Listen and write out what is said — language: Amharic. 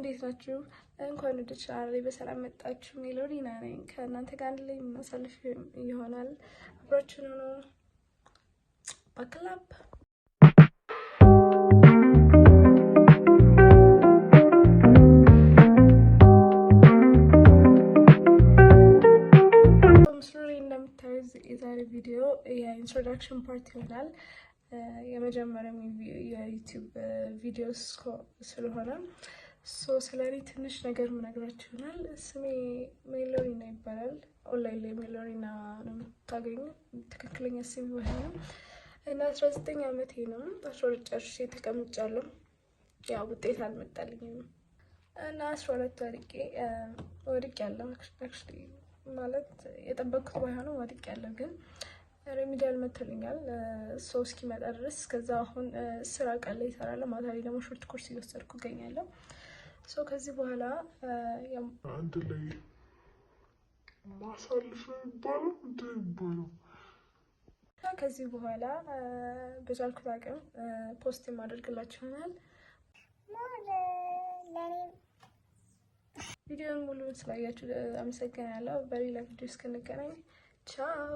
እንዴት ናችሁ? እንኳን ወደ ቻናሌ በሰላም መጣችሁ። ሜሎዲና ነኝ። ከእናንተ ጋር አንድ ላይ ማሳለፍ ይሆናል። አብራችሁን ሆኖ ባክላፕ ምስሉ ላይ እንደምታዩት የዛሬ ቪዲዮ የኢንትሮዳክሽን ፓርት ይሆናል። የመጀመሪያው የዩቲዩብ ቪዲዮ ስለሆነ ስለኔ ትንሽ ነገር ምነግራችሁ ይሆናል። ስሜ ሜሎዲና ይባላል። ኦንላይን ላይ ሜሎዲና ነው የምታገኙ። ትክክለኛ ስሜ ባይሆንም እና 19 ዓመቴ ነው። 12 ጨርሼ ተቀምጫለሁ። ያው ውጤት አልመጣልኝም እና 12 ወድቄያለሁ። አክቹሊ ማለት የጠበቅኩት ባይሆንም ወድቄያለሁ ግን ሪሚዲያል መጥቶልኛል። ሰው እስኪመጣ ድረስ ከዛ አሁን ስራ ቀን ላይ እሰራለሁ። ማታ ላይ ደግሞ ሾርት ኮርስ እየወሰድኩ እገኛለሁ። ከዚህ በኋላ አንድ ላይ ማሳልፍ ይባላል። ከዚህ በኋላ በቻልኩት አቅም ፖስት የማደርግላችሁ ይሆናል። ቪዲዮን ሙሉውን ስላያችሁ አመሰግናለሁ። በሌላ ቪዲዮ እስክንገናኝ ቻው።